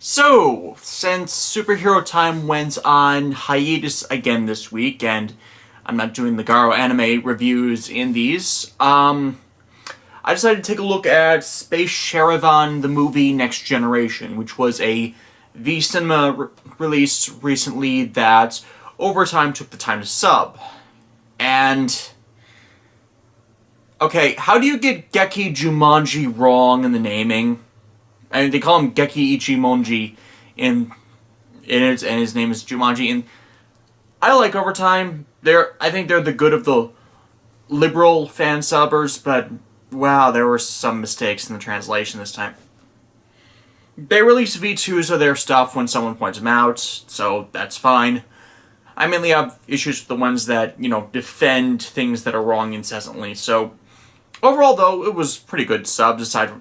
So, since Superhero Time went on hiatus again this week, and I'm not doing the Garo anime reviews in these, I decided to take a look at Space Sharivan the movie Next Generation, which was a V-Cinema release recently that over time took the time to sub. And okay, how do you get Geki Jumanji wrong in the naming? I mean, they call him Geki Ichimonji in it, and his name is Jumanji. And I like Overtime. I think they're the good of the liberal fan subbers, but wow, there were some mistakes in the translation this time. They release V2s of their stuff when someone points them out, so that's fine. I mainly have issues with the ones that, defend things that are wrong incessantly. So, overall, though, it was pretty good subs, aside from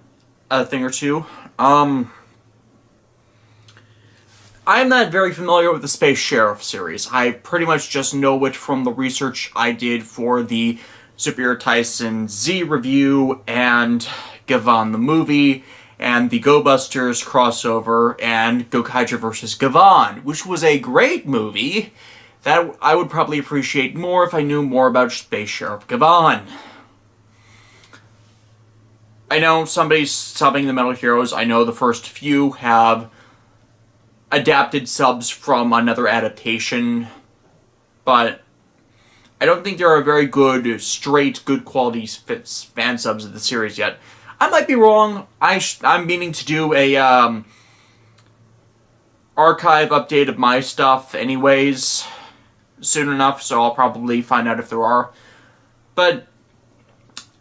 a thing or two. I'm not very familiar with the Space Sheriff series. I pretty much just know it from the research I did for the Superior Tyson Z review and Gavan the movie and the Go Busters crossover and Gokaiger vs. Gavan, which was a great movie that I would probably appreciate more if I knew more about Space Sheriff Gavan. I know somebody's subbing the Metal Heroes. I know the first few have adapted subs from another adaptation, but I don't think there are very good, straight, good quality fan subs of the series yet. I might be wrong. I'm meaning to do a archive update of my stuff anyways soon enough, so I'll probably find out if there are. But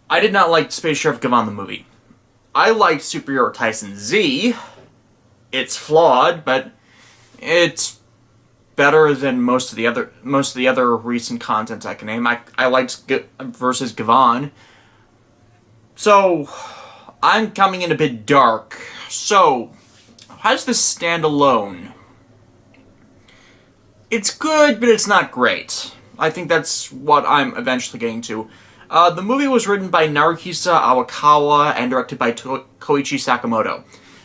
I did not like Space Sheriff Gavan the movie. I liked Superior Tyson Z. It's flawed, but it's better than most of the other recent content I can name. I liked versus Gavan. So I'm coming in a bit dark. So how does this stand alone? It's good, but it's not great. I think that's what I'm eventually getting to. The movie was written by Naruhisa Awakawa and directed by Koichi Sakamoto.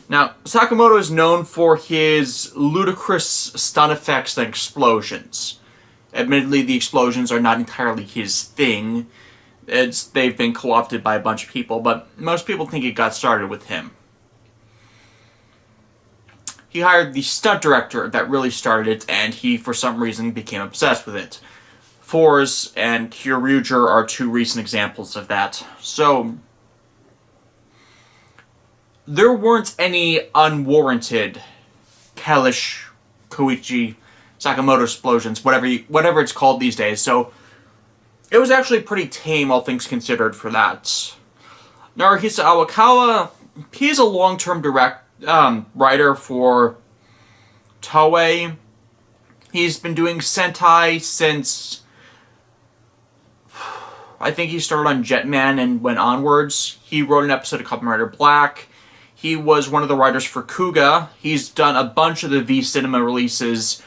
Now, Sakamoto is known for his ludicrous stun effects and explosions. Admittedly, the explosions are not entirely his thing. They've been co-opted by a bunch of people, but most people think it got started with him. He hired the stunt director that really started it, and he, for some reason, became obsessed with it. Force and Kyoryuger are two recent examples of that. So, there weren't any unwarranted hellish Koichi Sakamoto explosions, whatever it's called these days. So, it was actually pretty tame, all things considered, for that. Naruhisa Awakawa, he's a long-term writer for Toei. He's been doing Sentai since I think he started on Jetman and went onwards. He wrote an episode of Kamen Rider Black. He was one of the writers for Kuga. He's done a bunch of the V-Cinema releases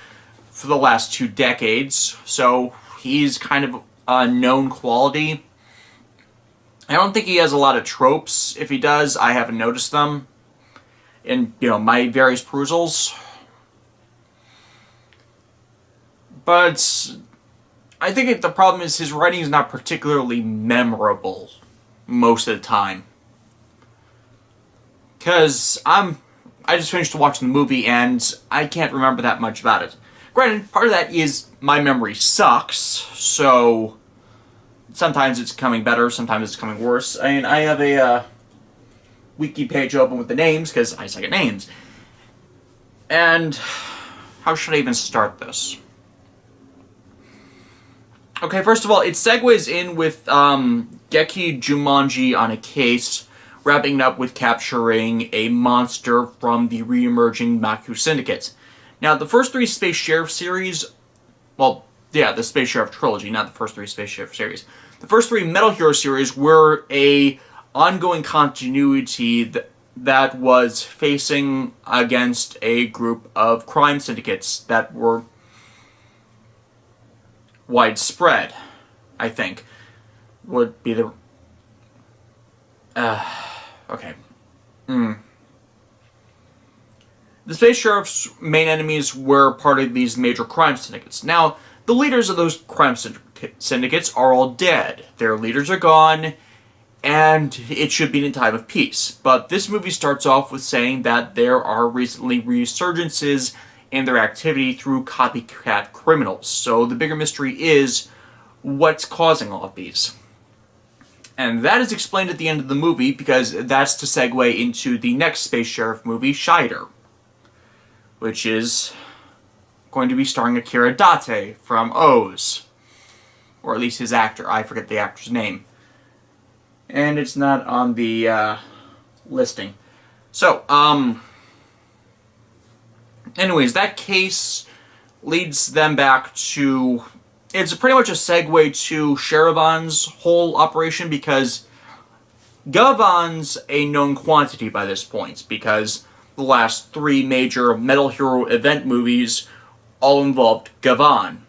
for the last 2 decades, so he's kind of a known quality. I don't think he has a lot of tropes. If he does, I haven't noticed them in, my various perusals. But I think the problem is his writing is not particularly memorable most of the time. Because I just finished watching the movie and I can't remember that much about it. Granted, part of that is my memory sucks, so sometimes it's becoming better, sometimes it's becoming worse. I mean, I have a wiki page open with the names, because I suck at names. And how should I even start this? Okay, first of all, it segues in with Geki Jumanji on a case, wrapping up with capturing a monster from the re-emerging Maku Syndicate. Now, the first 3 Space Sheriff series, the Space Sheriff trilogy, not the first 3 Space Sheriff series. The first 3 Metal Hero series were a ongoing continuity that was facing against a group of crime syndicates that were widespread, I think, would be the... okay. The Space Sheriff's main enemies were part of these major crime syndicates. Now, the leaders of those crime syndicates are all dead. Their leaders are gone, and it should be in a time of peace. But this movie starts off with saying that there are recently resurgences in their activity through copycat criminals. So the bigger mystery is what's causing all of these. And that is explained at the end of the movie because that's to segue into the next Space Sheriff movie, Shider, which is going to be starring Akira Date from O's. Or at least his actor. I forget the actor's name. And it's not on the listing. So, anyways, that case leads them back to... It's pretty much a segue to Sharivan's whole operation because Gavan's a known quantity by this point because the last 3 major Metal Hero event movies all involved Gavan.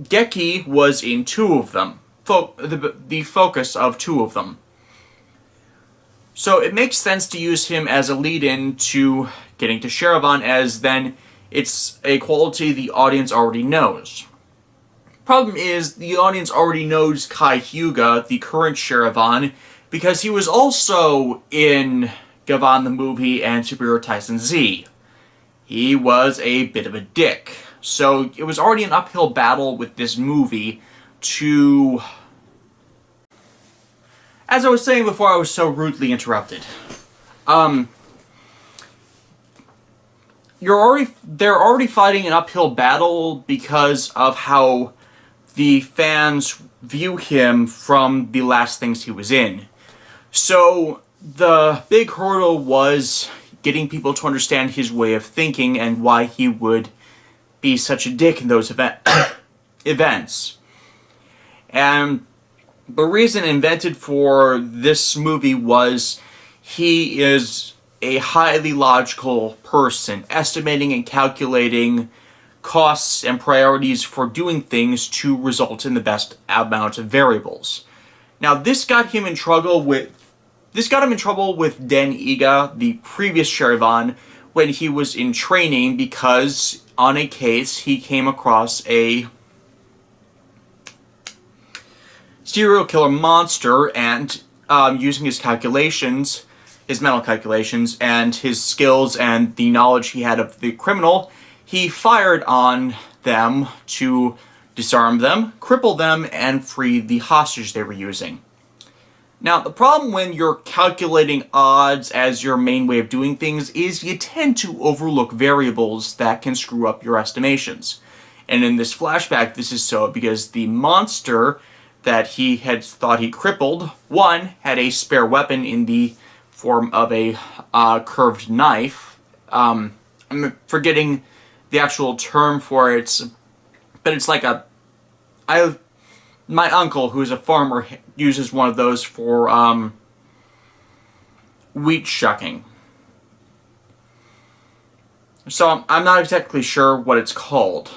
Geki was in 2 of them, the focus of 2 of them. So it makes sense to use him as a lead-in to getting to Sharivan, as then it's a quality the audience already knows. Problem is, the audience already knows Kai Hyuga, the current Sharivan, because he was also in Gavan the movie and Superior Tyson Z. He was a bit of a dick. So it was already an uphill battle with this movie to... As I was saying before, I was so rudely interrupted. They're already fighting an uphill battle because of how the fans view him from the last things he was in. So the big hurdle was getting people to understand his way of thinking and why he would be such a dick in those events. And the reason invented for this movie was he is a highly logical person, estimating and calculating costs and priorities for doing things to result in the best amount of variables. Now, this got him in trouble with Den Iga, the previous Sharivan, when he was in training, because on a case he came across a serial killer monster, and using his calculations, his mental calculations, and his skills and the knowledge he had of the criminal, he fired on them to disarm them, cripple them, and free the hostage they were using. Now, the problem when you're calculating odds as your main way of doing things is you tend to overlook variables that can screw up your estimations. And in this flashback, this is so because the monster that he had thought he crippled, one, had a spare weapon in the form of a curved knife. I'm forgetting the actual term for it, but it's like my uncle, who's a farmer, uses one of those for wheat shucking. So I'm not exactly sure what it's called.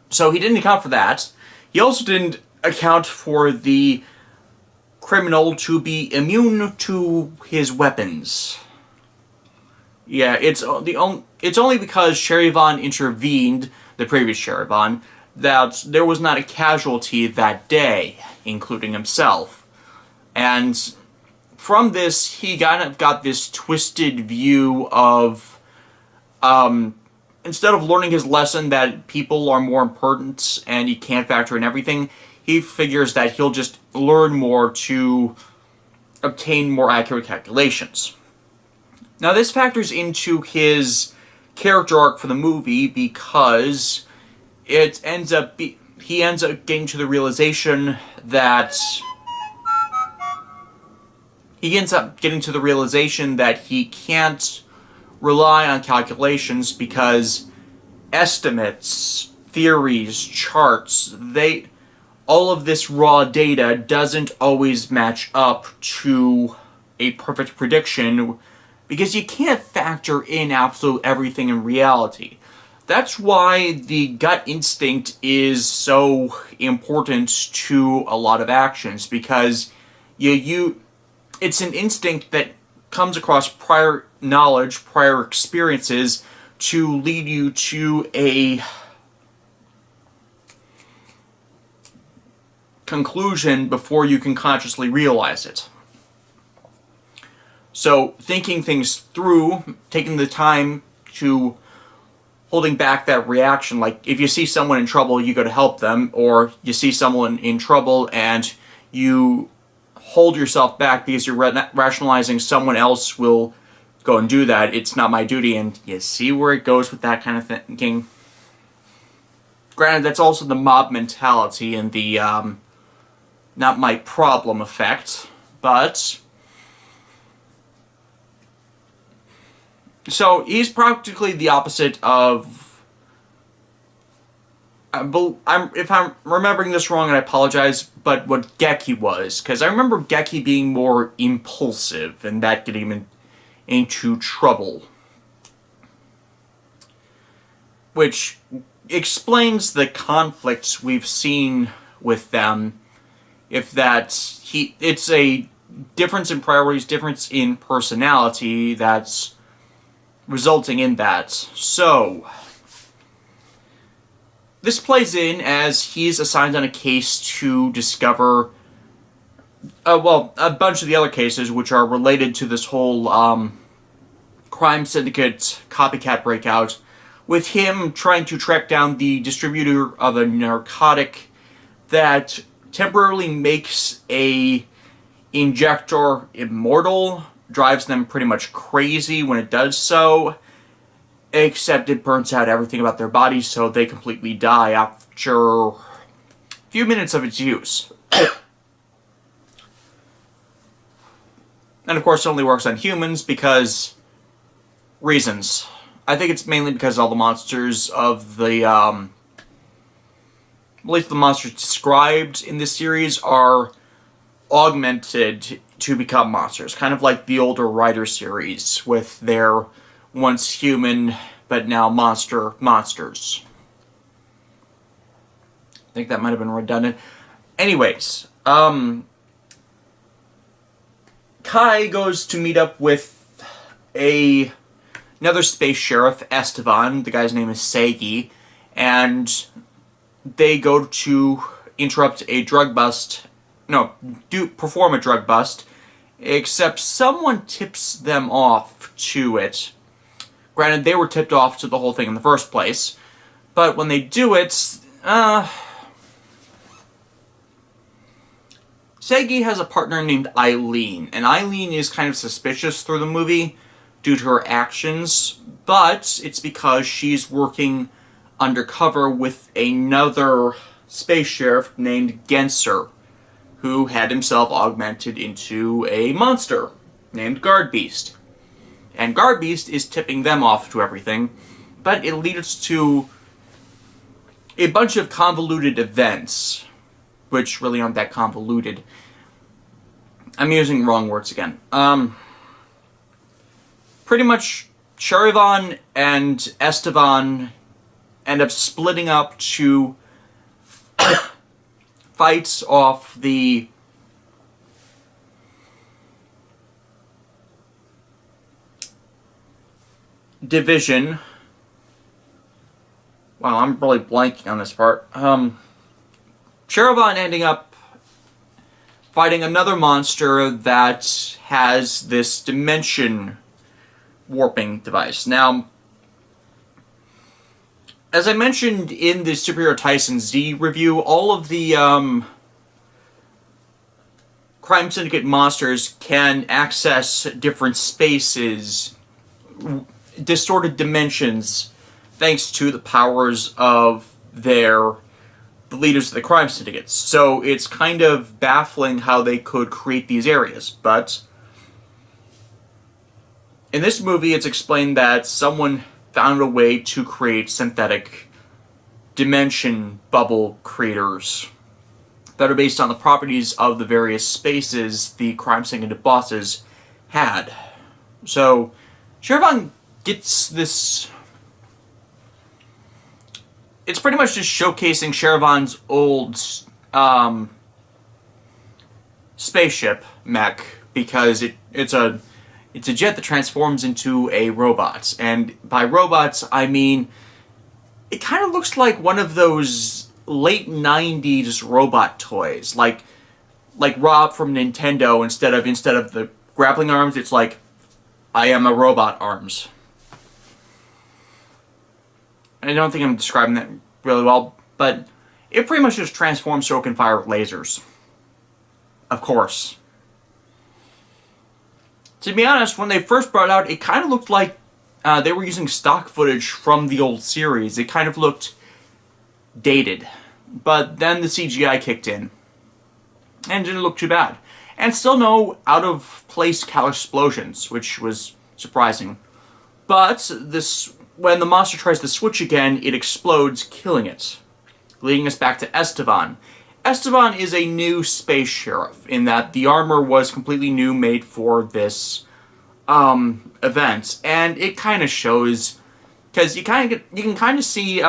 So he didn't account for that. He also didn't account for the criminal to be immune to his weapons. Yeah, it's only because Sharivan intervened, the previous Sharivan, that there was not a casualty that day, including himself. And from this, he kind of got this twisted view of, instead of learning his lesson that people are more important and you can't factor in everything, he figures that he'll just learn more to obtain more accurate calculations. Now, this factors into his character arc for the movie because he ends up getting to the realization that he can't rely on calculations because estimates, theories, charts, all of this raw data doesn't always match up to a perfect prediction because you can't factor in absolute everything in reality. That's why the gut instinct is so important to a lot of actions, because it's an instinct that comes across knowledge, prior experiences, to lead you to a conclusion before you can consciously realize it. So, thinking things through, taking the time to holding back that reaction, like if you see someone in trouble, you go to help them, or you see someone in trouble and you hold yourself back because you're rationalizing someone else will go and do that, it's not my duty, and you see where it goes with that kind of thinking. Granted, that's also the mob mentality and the not my problem effect, but so he's practically the opposite of, if I'm remembering this wrong, and I apologize, but what Geki was, because I remember Geki being more impulsive, and that getting him into trouble, which explains the conflicts we've seen with them. If it's a difference in priorities, difference in personality that's resulting in that. So, this plays in as he's assigned on a case to discover, a bunch of the other cases which are related to this whole crime syndicate copycat breakout, with him trying to track down the distributor of a narcotic that temporarily makes a injector immortal, drives them pretty much crazy when it does so, except it burns out everything about their bodies, so they completely die after a few minutes of its use. And of course it only works on humans because reasons. I think it's mainly because all the monsters of the, at least the monsters described in this series are augmented to become monsters. Kind of like the older Rider series with their once human but now monsters. I think that might have been redundant. Anyways, Kai goes to meet up with another space sheriff, Esteban. The guy's name is Sagi, and they go to interrupt a drug bust. Perform a drug bust, except someone tips them off to it. Granted, they were tipped off to the whole thing in the first place, but when they do it, Sagi has a partner named Eileen, and Eileen is kind of suspicious through the movie due to her actions, but it's because she's working undercover with another space sheriff named Genser, who had himself augmented into a monster named Guard Beast. And Guard Beast is tipping them off to everything, but it leads to a bunch of convoluted events, which really aren't that convoluted. I'm using wrong words again. Pretty much, Sharivan and Esteban end up splitting up to fight off the division. Wow, I'm really blanking on this part. Sharivan ending up fighting another monster that has this dimension warping device. Now, as I mentioned in the Superhero Tyson Z review, all of the Crime Syndicate monsters can access different spaces, distorted dimensions, thanks to the powers of the leaders of the Crime Syndicates. So it's kind of baffling how they could create these areas, but in this movie it's explained that someone found a way to create synthetic dimension bubble creators that are based on the properties of the various spaces the Crime Syndicate bosses had. So Sharivan gets this. It's pretty much just showcasing Sharivan's old spaceship mech, because it's a It's a jet that transforms into a robot. And by robots, I mean, it kind of looks like one of those late 90s robot toys. Like Rob from Nintendo, instead of the grappling arms, it's like, I am a robot arms. I don't think I'm describing that really well, but it pretty much just transforms so it can fire lasers. Of course. To be honest, when they first brought it out, it kind of looked like they were using stock footage from the old series. It kind of looked dated. But then the CGI kicked in. And it didn't look too bad. And still no out-of-place cow explosions, which was surprising. But when the monster tries to switch again, it explodes, killing it. Leading us back to Esteban. Esteban is a new space sheriff, in that the armor was completely new, made for this event. And it kind of shows, because you can kind of see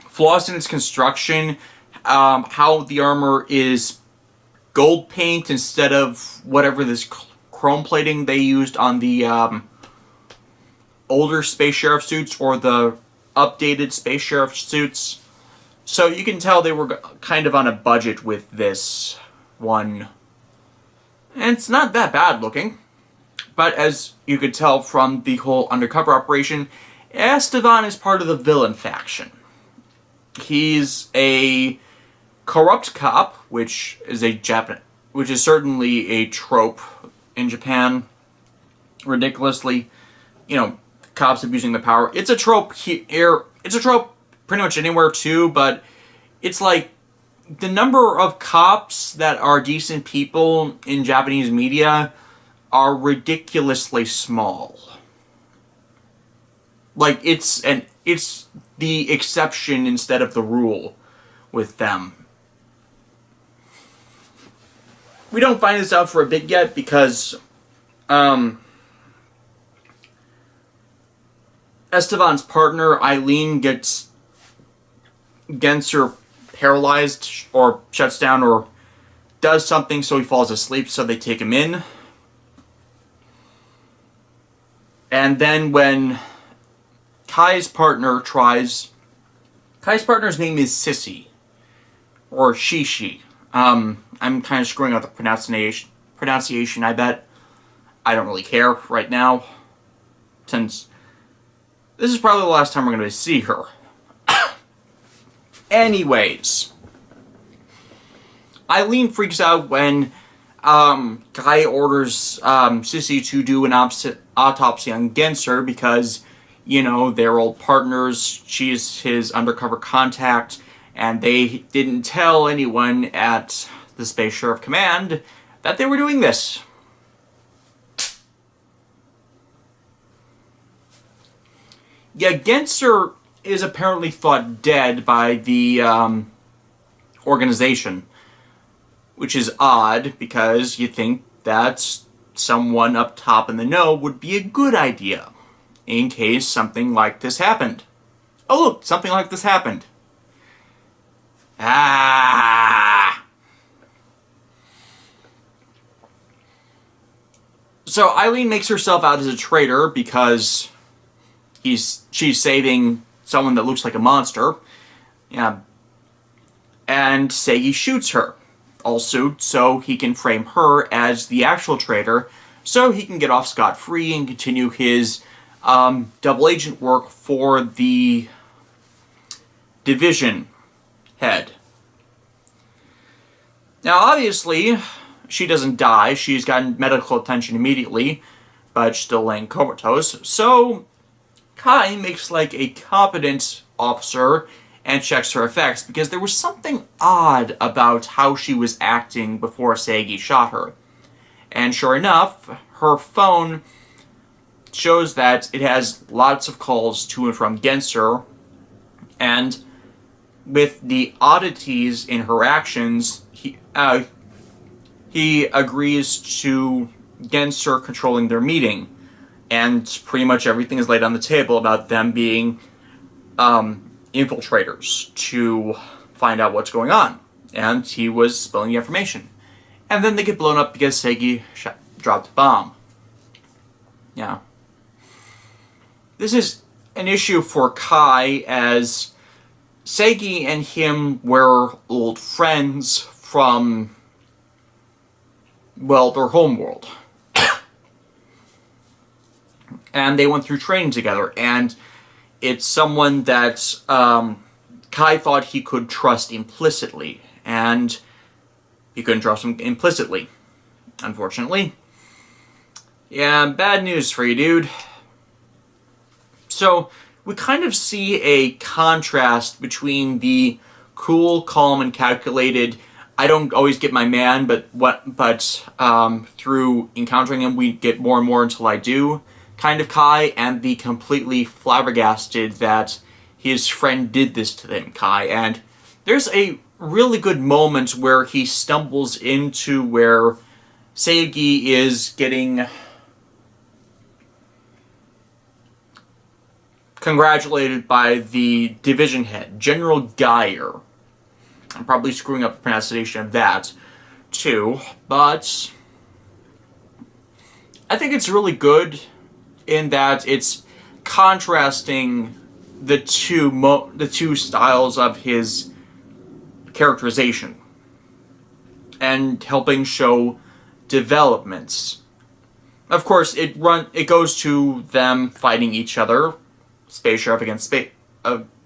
flaws in its construction, how the armor is gold paint instead of whatever this chrome plating they used on the older Space Sheriff suits or the updated Space Sheriff suits. So you can tell they were kind of on a budget with this one. And it's not that bad looking. But as you could tell from the whole undercover operation, Esteban is part of the villain faction. He's a corrupt cop, which is certainly a trope in Japan. Ridiculously, cops abusing their power. It's a trope here. It's a trope pretty much anywhere too, but it's like the number of cops that are decent people in Japanese media are ridiculously small. Like, it's the exception instead of the rule with them. We don't find this out for a bit yet because Esteban's partner, Eileen, gets her paralyzed or shuts down or does something, so he falls asleep, so they take him in. And then when Kai's partner's name is Sissy, or Shishi. I'm kind of screwing up the pronunciation, I bet. I don't really care right now, since this is probably the last time we're going to see her. Anyways, Eileen freaks out when Kai orders Sissy to do an autopsy on Genser because, they're old partners. She's his undercover contact, and they didn't tell anyone at the Space Sheriff Command that they were doing this. Yeah, Genser is apparently thought dead by the organization, which is odd because you think that someone up top in the know would be a good idea in case something like this happened. Oh look, something like this happened. So Eileen makes herself out as a traitor because she's saving someone that looks like a monster. Yeah. And Seigi shoots her. Also, so he can frame her as the actual traitor, so he can get off scot-free and continue his double agent work for the division head. Now, obviously, she doesn't die. She's gotten medical attention immediately, but she's still laying comatose. So Kai makes like a competent officer and checks her effects, because there was something odd about how she was acting before Seigi shot her. And sure enough, her phone shows that it has lots of calls to and from Genser, and with the oddities in her actions, he agrees to Genser controlling their meeting, and pretty much everything is laid on the table about them being infiltrators to find out what's going on. And he was spilling the information. And then they get blown up because Seigi dropped a bomb. Yeah. This is an issue for Kai, as Seigi and him were old friends from, well, their homeworld. And they went through training together, and it's someone that Kai thought he could trust implicitly, and he couldn't trust him implicitly, unfortunately. Yeah, bad news for you, dude. So, we kind of see a contrast between the cool, calm, and calculated, I don't always get my man, but through encountering him, we get more and more until I do, kind of Kai, and the completely flabbergasted that his friend did this to them, Kai. And there's a really good moment where he stumbles into where Seigi is getting congratulated by the division head, General Geyer. I'm probably screwing up the pronunciation of that, too, but I think it's really good in that it's contrasting the two styles of his characterization and helping show developments. Of course, it goes to them fighting each other, Space Sheriff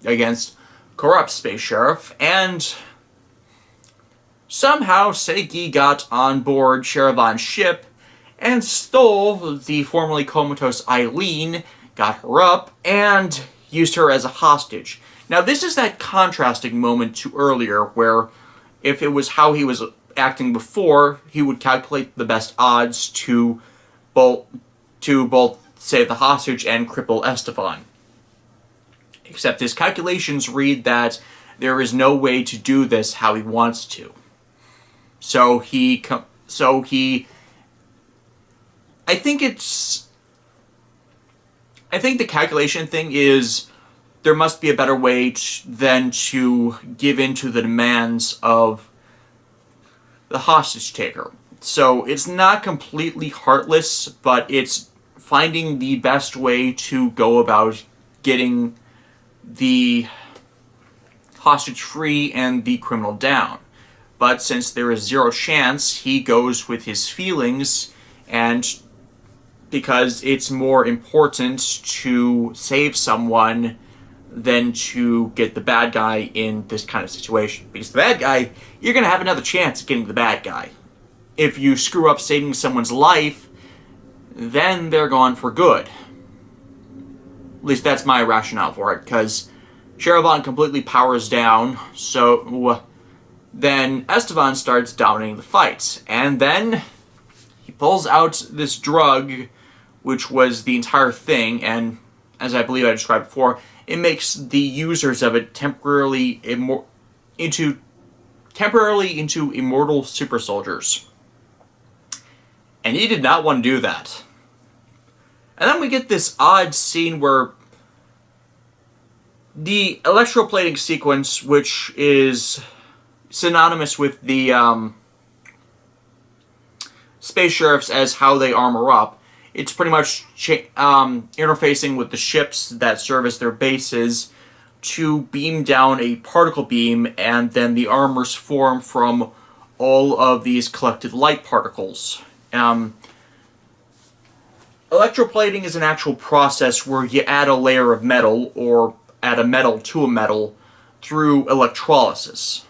against corrupt Space Sheriff, and somehow Seigi got on board Sharivan's ship and stole the formerly comatose Eileen, got her up, and used her as a hostage. Now, this is that contrasting moment to earlier, where if it was how he was acting before, he would calculate the best odds to both save the hostage and cripple Esteban. Except his calculations read that there is no way to do this how he wants to. So he I think the calculation thing is there must be a better way than to give in to the demands of the hostage taker. So it's not completely heartless, but it's finding the best way to go about getting the hostage free and the criminal down. But since there is zero chance, he goes with his feelings, and because it's more important to save someone than to get the bad guy in this kind of situation. Because the bad guy, you're going to have another chance at getting the bad guy. If you screw up saving someone's life, then they're gone for good. At least that's my rationale for it, because Sharivan completely powers down, so then Esteban starts dominating the fights. And then he pulls out this drug, which was the entire thing, and as I believe I described before, it makes the users of it temporarily into immortal super soldiers. And he did not want to do that. And then we get this odd scene where the electroplating sequence, which is synonymous with the space sheriffs as how they armor up, it's pretty much interfacing with the ships that service their bases to beam down a particle beam, and then the armors form from all of these collected light particles. Electroplating is an actual process where you add a layer of metal, or add a metal to a metal, through electrolysis.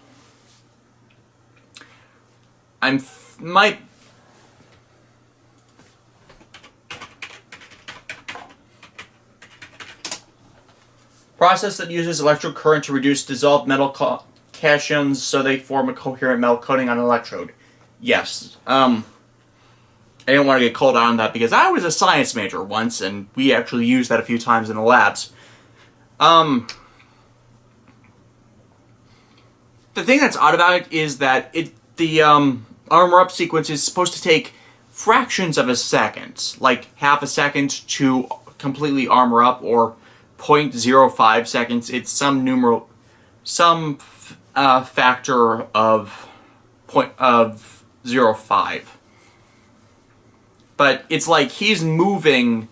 Process that uses electric current to reduce dissolved metal cations so they form a coherent metal coating on an electrode. Yes. I didn't want to get called out on that because I was a science major once, and we actually used that a few times in the labs. The thing that's odd about it is that the armor up sequence is supposed to take fractions of a second, like half a second to completely armor up, or 0.05 seconds. It's some factor of 0.05. but it's like he's moving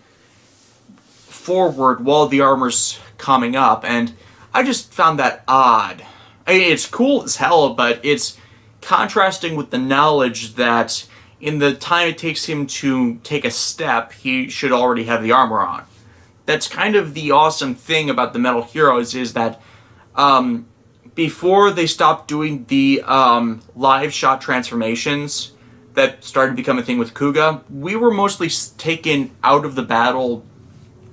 forward while the armor's coming up, and I just found that odd. I mean, it's cool as hell, but it's contrasting with the knowledge that in the time it takes him to take a step, he should already have the armor on. That's kind of the awesome thing about the Metal Heroes, is that before they stopped doing the live shot transformations that started to become a thing with Kuga, we were mostly taken out of the battle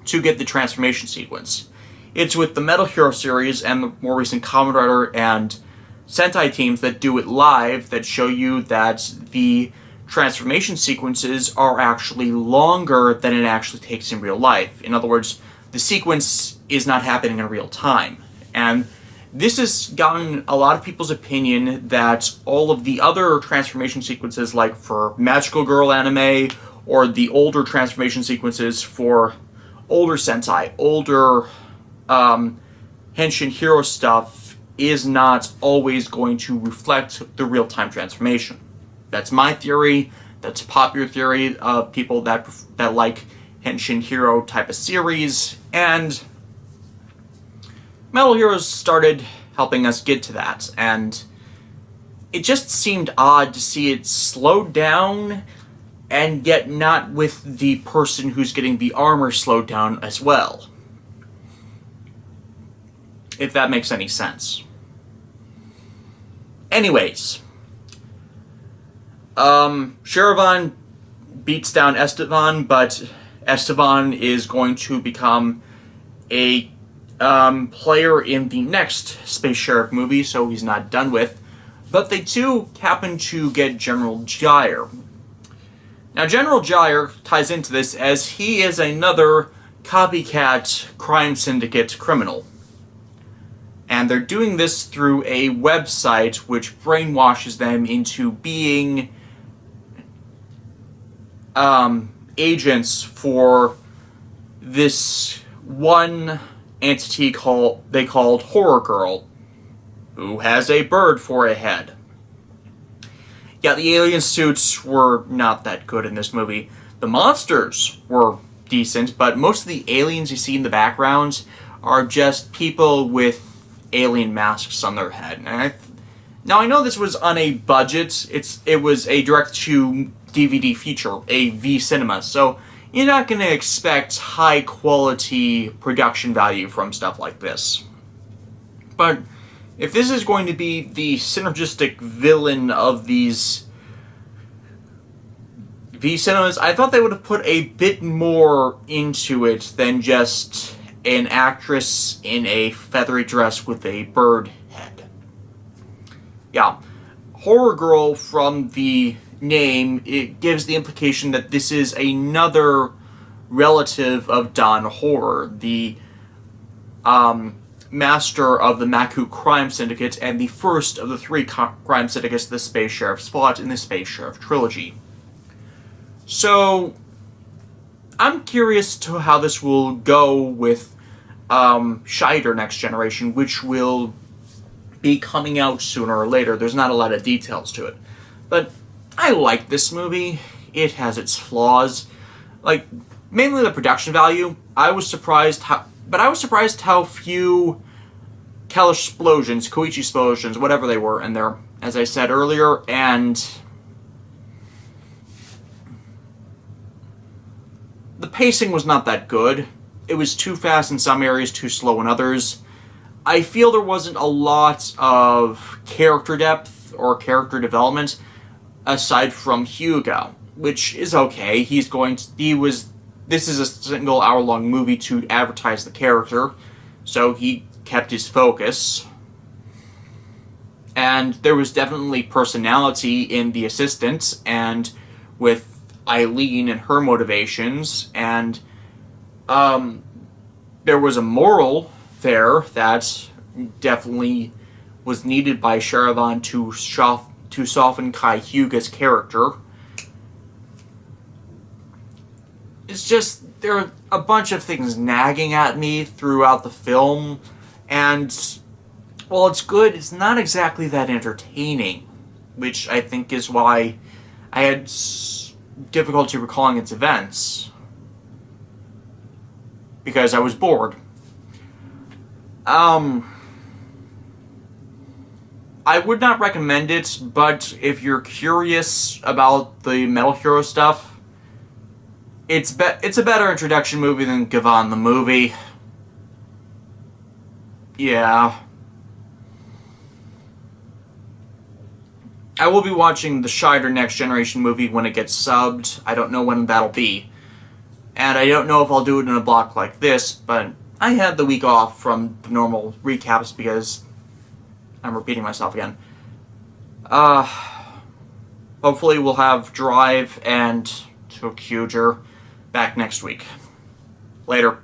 to get the transformation sequence. It's with the Metal Hero series and the more recent Kamen Rider and Sentai teams that do it live that show you that the transformation sequences are actually longer than it actually takes in real life. In other words, the sequence is not happening in real time. And this has gotten a lot of people's opinion that all of the other transformation sequences, like for Magical Girl anime, or the older transformation sequences for older Sentai, older Henshin Hero stuff, is not always going to reflect the real-time transformation. That's my theory. That's a popular theory of people that like Henshin Hero type of series, and Metal Heroes started helping us get to that, and it just seemed odd to see it slowed down, and yet not with the person who's getting the armor slowed down as well. If that makes any sense. Anyways, Sharivan beats down Esteban, but Esteban is going to become a player in the next Space Sheriff movie, so he's not done with. But they too happen to get General Gyre. Now, General Gyre ties into this as he is another copycat crime syndicate criminal. And they're doing this through a website which brainwashes them into being agents for this one entity they called Horror Girl, who has a bird for a head. Yeah, the alien suits were not that good in this movie. The monsters were decent, but most of the aliens you see in the background are just people with alien masks on their head. And now, I know this was on a budget. It was a direct-to-DVD feature, a V-Cinema, so you're not going to expect high-quality production value from stuff like this. But if this is going to be the synergistic villain of these V-Cinemas, I thought they would have put a bit more into it than just an actress in a feathery dress with a bird head. Yeah, Horror Girl, from the name, it gives the implication that this is another relative of Don Horror, the master of the Maku crime syndicate and the first of the three crime syndicates the Space Sheriffs fought in the Space Sheriff trilogy. So, I'm curious to how this will go with Scheider Next Generation, which will be coming out sooner or later. There's not a lot of details to it. But I like this movie. It has its flaws. Like, mainly the production value. I was surprised how few Koichi explosions, whatever they were, in there, as I said earlier, and the pacing was not that good. It was too fast in some areas, too slow in others. I feel there wasn't a lot of character depth or character development aside from Hyuga, which is okay. This is a single hour-long movie to advertise the character, so he kept his focus. And there was definitely personality in the assistant, and with Eileen and her motivations, and there was a moral there that definitely was needed by Sharivan to soften Kai Hyuga's character. It's just, there are a bunch of things nagging at me throughout the film, and while it's good, it's not exactly that entertaining, which I think is why I had difficulty recalling its events because I was bored. I would not recommend it, but if you're curious about the Metal Hero stuff, it's a better introduction movie than Gavan the movie. Yeah. I will be watching the Shider Next Generation movie when it gets subbed. I don't know when that'll be. And I don't know if I'll do it in a block like this, but I had the week off from the normal recaps because I'm repeating myself again. Hopefully we'll have Drive and Tokuger back next week. Later.